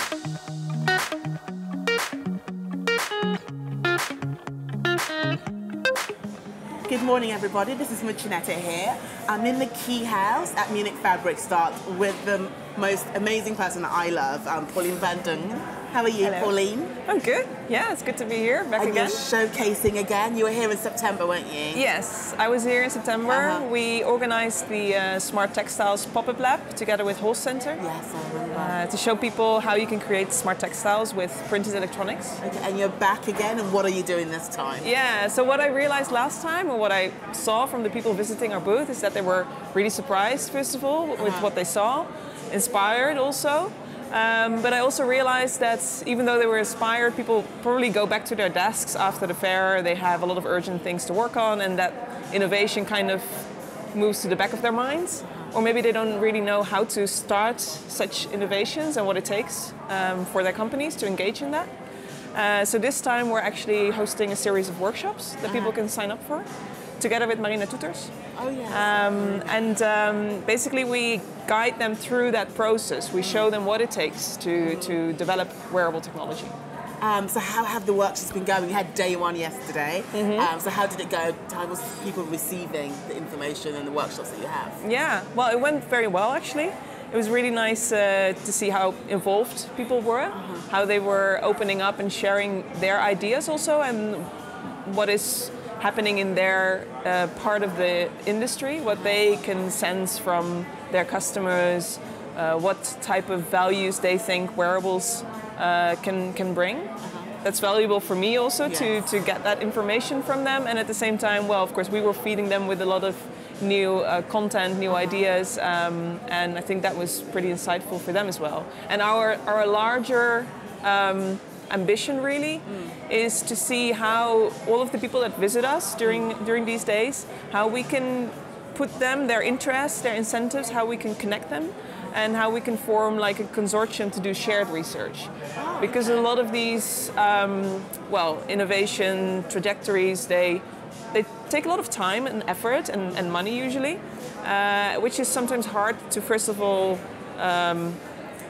Good morning, everybody. This is Muchaneta here. I'm in the Keyhouse at Munich Fabric Start with the most amazing person that I love, Pauline van Dongen. How are you, Hello. Pauline? I'm good. Yeah, it's good to be here, back and again. You're showcasing again. You were here in September, weren't you? Yes, I was here in September. We organized the Smart Textiles PopUp Lab together with Holst Center. Yes, I remember. To show people how you can create smart textiles with printed electronics. Okay, and you're back again, and what are you doing this time? Yeah, so what I realized last time, or what I saw from the people visiting our booth, is that they were really surprised, first of all, with what they saw, inspired also. But I also realized that even though they were inspired, people probably go back to their desks after the fair. They have a lot of urgent things to work on, and that innovation kind of moves to the back of their minds. Or maybe they don't really know how to start such innovations and what it takes for their companies to engage in that. So this time we're actually hosting a series of workshops that people can sign up for, together with Marina Toeters. Oh, yes. Basically we guide them through that process. We show them what it takes to develop wearable technology. So how have the workshops been going? You had day one yesterday. So how did it go? How was people receiving the information and the workshops that you have? Yeah, well, it went very well actually. It was really nice to see how involved people were, how they were opening up and sharing their ideas also, and what is happening in their part of the industry, what they can sense from their customers, what type of values they think wearables can bring. That's valuable for me also to get that information from them, and at the same time, well, of course, we were feeding them with a lot of new content, new ideas, and I think that was pretty insightful for them as well. And our larger ambition really is to see how all of the people that visit us during these days, how we can put them, their interests, their incentives, how we can connect them, and how we can form like a consortium to do shared research. Because a lot of these, innovation trajectories, they take a lot of time and effort and money usually, which is sometimes hard to, first of all,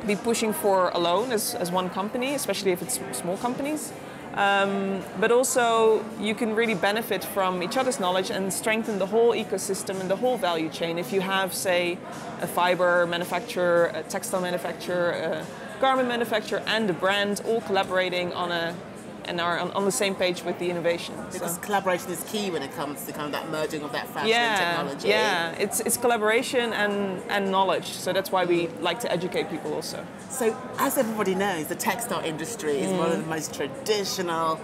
be pushing for alone as one company, especially if it's small companies. But also you can really benefit from each other's knowledge and strengthen the whole ecosystem and the whole value chain. If you have, say, a fiber manufacturer, a textile manufacturer, a garment manufacturer, and a brand all collaborating on on the same page with the innovation. Because collaboration is key when it comes to kind of that merging of that fashion and technology. Yeah, it's collaboration and knowledge. So that's why we like to educate people also. So as everybody knows, the textile industry is one of the most traditional,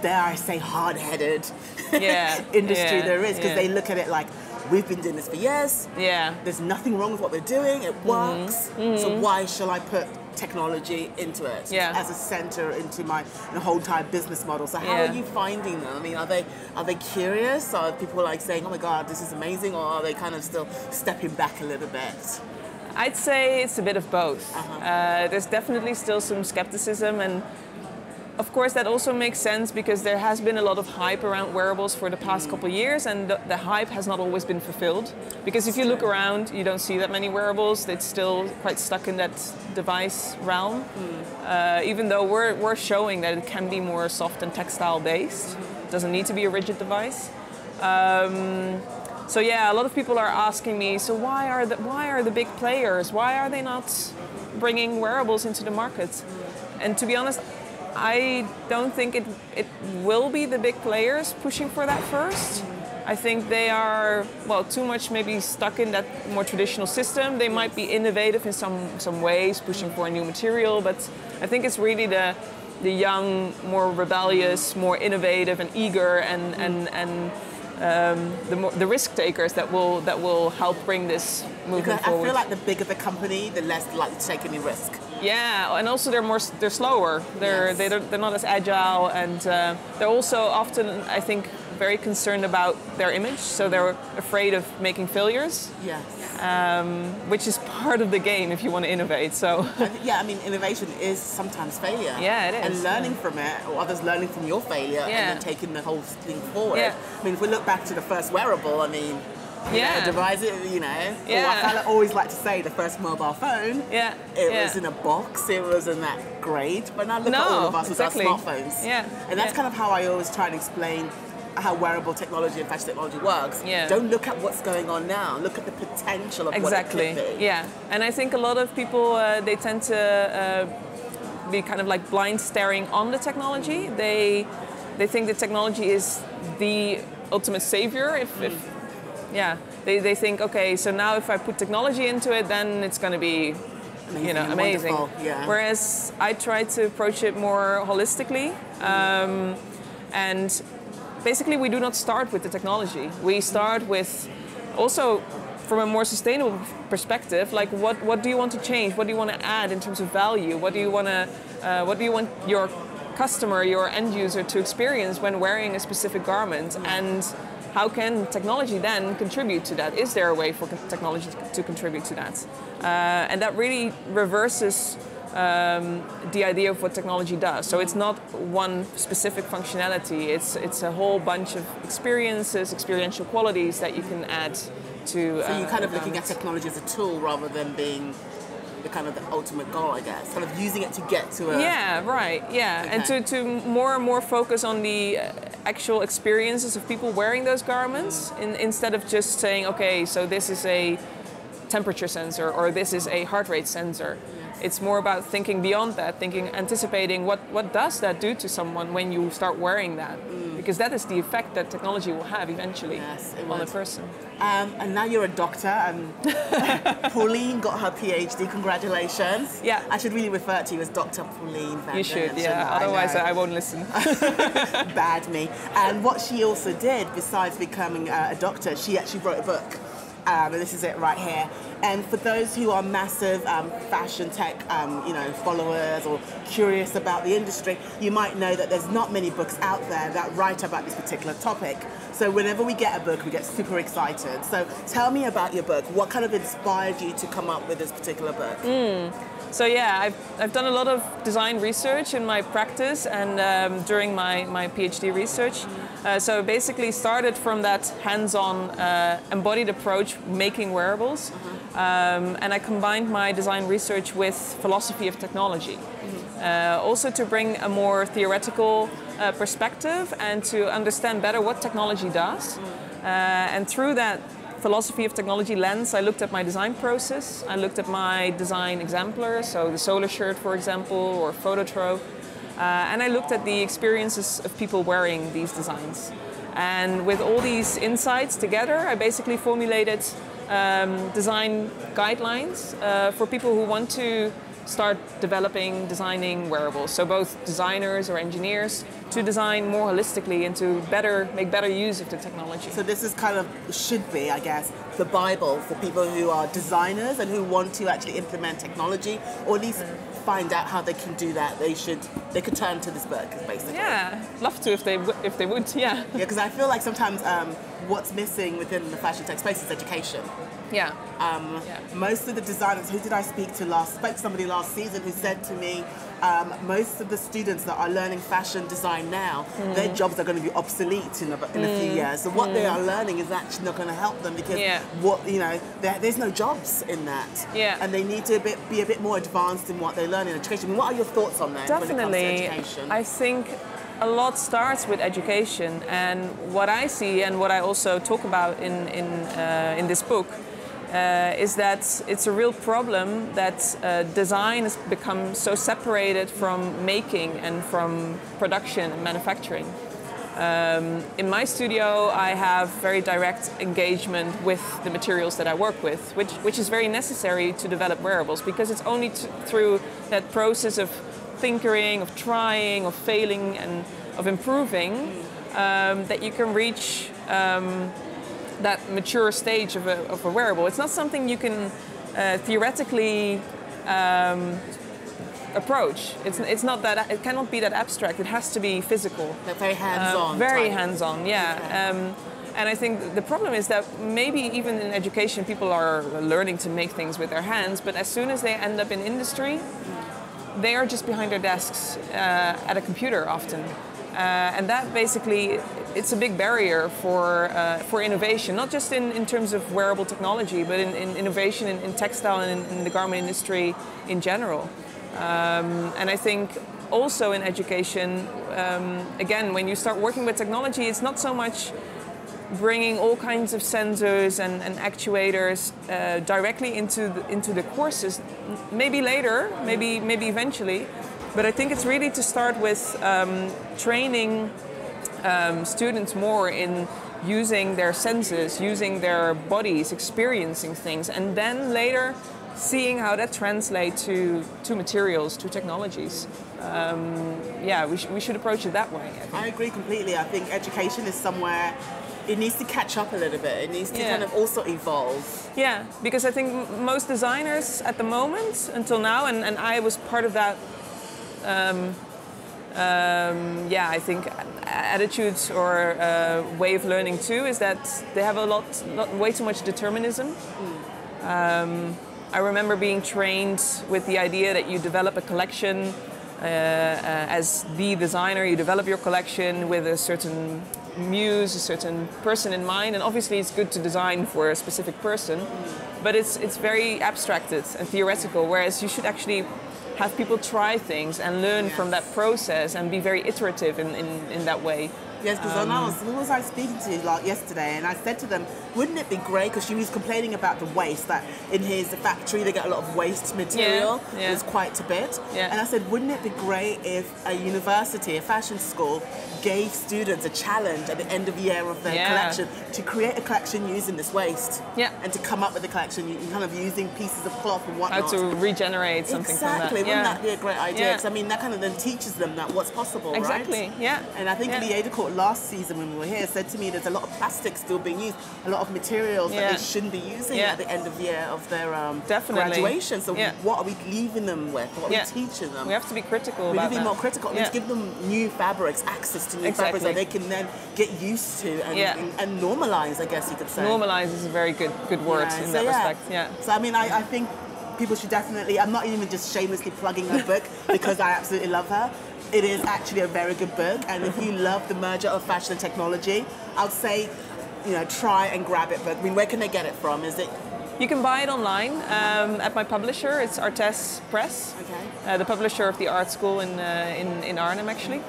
dare I say, hard-headed industry there is, because they look at it like, we've been doing this for years. Yeah. There's nothing wrong with what we're doing. It works. So why shall I put technology into it as a center into my whole entire business model? So how are you finding them? I mean, are they curious? Are people like saying, "Oh my God, this is amazing," or are they kind of still stepping back a little bit? I'd say it's a bit of both. There's definitely still some skepticism, and of course that also makes sense because there has been a lot of hype around wearables for the past couple of years, and the hype has not always been fulfilled. Because if you look around, you don't see that many wearables. It's still quite stuck in that device realm. Even though we're showing that it can be more soft and textile based. It doesn't need to be a rigid device. So yeah, a lot of people are asking me, so why are the big players? Why are they not bringing wearables into the market? And to be honest, I don't think it will be the big players pushing for that first. I think they are, well, too much maybe stuck in that more traditional system. They might be innovative in some ways, pushing for a new material, but I think it's really the young, more rebellious, more innovative and eager and the risk takers that will help bring this movement forward. I feel like the bigger the company, the less likely to take any risk. Yeah, and also they're slower. They're not as agile, and they're also often, I think, very concerned about their image. So they're afraid of making failures. Yes. Which is part of the game if you want to innovate. So. Yeah, I mean, innovation is sometimes failure. Yeah, it is. And learning from it, or others learning from your failure, and then taking the whole thing forward. Yeah. I mean, if we look back to the first wearable, I mean, devise it, you know. I always like to say the first mobile phone, it was in a box, it wasn't that great, but now look at all of us with our smartphones. And that's kind of how I always try to explain how wearable technology and fashion technology works. Don't look at what's going on now, look at the potential of what it could be. And I think a lot of people, they tend to be kind of like blind staring on the technology. They think the technology is the ultimate savior. They think, okay, so now if I put technology into it, then it's going to be amazing. Whereas I try to approach it more holistically, and basically we do not start with the technology. We start with also from a more sustainable perspective, like what do you want to change? What do you want to add in terms of value? What do you want your customer, your end user to experience when wearing a specific garment? And how can technology then contribute to that? Is there a way for technology to contribute to that? And that really reverses the idea of what technology does. So it's not one specific functionality. It's a whole bunch of experiences, experiential qualities that you can add to. So you're kind of looking at technology as a tool rather than being the kind of the ultimate goal, I guess. Kind of using it to get to a... Okay. And to more and more focus on the actual experiences of people wearing those garments instead of just saying, okay, so this is a temperature sensor or this is a heart rate sensor. It's more about thinking beyond that, anticipating what does that do to someone when you start wearing that? Because that is the effect that technology will have eventually on a person. And now you're a doctor. Pauline got her PhD. Congratulations. I should really refer to you as Dr. Pauline van Dongen. You should, otherwise I won't listen. Bad me. And what she also did, besides becoming a doctor, she actually wrote a book. And this is it right here. And for those who are massive fashion tech, followers or curious about the industry, you might know that there's not many books out there that write about this particular topic. So whenever we get a book, we get super excited. So tell me about your book. What kind of inspired you to come up with this particular book? So I've done a lot of design research in my practice and during my PhD research. So basically started from that hands-on embodied approach making wearables. And I combined my design research with philosophy of technology. Also to bring a more theoretical perspective and to understand better what technology does. And through that philosophy of technology lens, I looked at my design process. I looked at my design exemplars, so the solar shirt, for example, or Phototrope. And I looked at the experiences of people wearing these designs. And with all these insights together, I basically formulated design guidelines for people who want to start designing wearables. So both designers or engineers to design more holistically and to make better use of the technology. So this is should be, I guess, the Bible for people who are designers and who want to actually implement technology, or at least find out how they can do that. They could turn to this book, basically. Yeah, love to if they would. Yeah, because I feel like sometimes what's missing within the fashion tech space is education. Most of the designers, who did I speak to last? Spoke to somebody last season who said to me, most of the students that are learning fashion design now, their jobs are going to be obsolete in a few years. So what they are learning is actually not going to help them because there's no jobs in that. And they need to be a bit more advanced in what they learn in education. What are your thoughts on that? Definitely. When it comes to education? I think a lot starts with education, and what I see and what I also talk about in this book is that it's a real problem that design has become so separated from making and from production and manufacturing. In my studio, I have very direct engagement with the materials that I work with, which is very necessary to develop wearables, because it's only through that process of tinkering, of trying, of failing, and of improving that you can reach that mature stage of a wearable. It's not something you can theoretically approach. It's not that, it cannot be that abstract. It has to be physical. Like very hands-on. Very hands-on, yeah. Okay. And I think the problem is that maybe even in education people are learning to make things with their hands, but as soon as they end up in industry, they are just behind their desks at a computer often. And that basically, it's a big barrier for innovation, not just in terms of wearable technology, but in innovation in textile and in the garment industry in general. And I think also in education, again, when you start working with technology, it's not so much bringing all kinds of sensors and actuators directly into the courses. Maybe later, maybe eventually, but I think it's really to start with training students more in using their senses, using their bodies, experiencing things, and then later seeing how that translates to materials, to technologies. Yeah, we should approach it that way. I agree completely. I think education is somewhere, it needs to catch up a little bit. It needs to kind of also evolve. Yeah, because I think most designers at the moment, until now, and I was part of that, yeah, I think attitudes or way of learning too, is that they have way too much determinism. I remember being trained with the idea that you develop a collection as the designer, you develop your collection with a certain muse, a certain person in mind, and obviously it's good to design for a specific person, but it's very abstracted and theoretical, whereas you should actually have people try things and learn from that process and be very iterative in that way. Yes, because who was I speaking to like yesterday, and I said to them, wouldn't it be great, because she was complaining about the waste, that in his factory they get a lot of waste material, it's quite a bit, and I said, wouldn't it be great if a university, a fashion school, gave students a challenge at the end of the year of their collection to create a collection using this waste, and to come up with a collection kind of using pieces of cloth and whatnot. How to regenerate something from that. Exactly, wouldn't that be a great idea? Because I mean, that kind of then teaches them that what's possible, right? Exactly, yeah. And I think Lieda Court last season when we were here said to me there's a lot of plastic still being used, a lot of materials that they shouldn't be using at the end of the year of their graduation. So what are we leaving them with? What are we teaching them? We have to be critical we about need to be more critical. We need to give them new fabrics, access to new fabrics that they can then get used to and normalize, I guess you could say. Normalize is a very good word in that respect. Yeah. So I mean, I think people should definitely, I'm not even just shamelessly plugging her book because I absolutely love her. It is actually a very good book, and if you love the merger of fashion and technology, I'd say, try and grab it. But I mean, where can they get it from? Is it? You can buy it online at my publisher. It's Artes Press, the publisher of the art school in Arnhem, actually.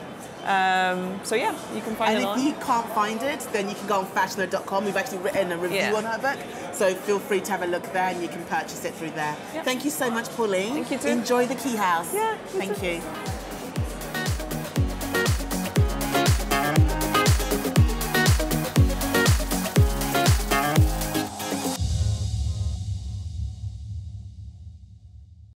So yeah, you can find it online. And if you can't find it, then you can go on fashioner.com. We've actually written a review on her book, so feel free to have a look there, and you can purchase it through there. Thank you so much, Pauline. Thank you too. Enjoy the Keyhouse. Yeah. Thank you.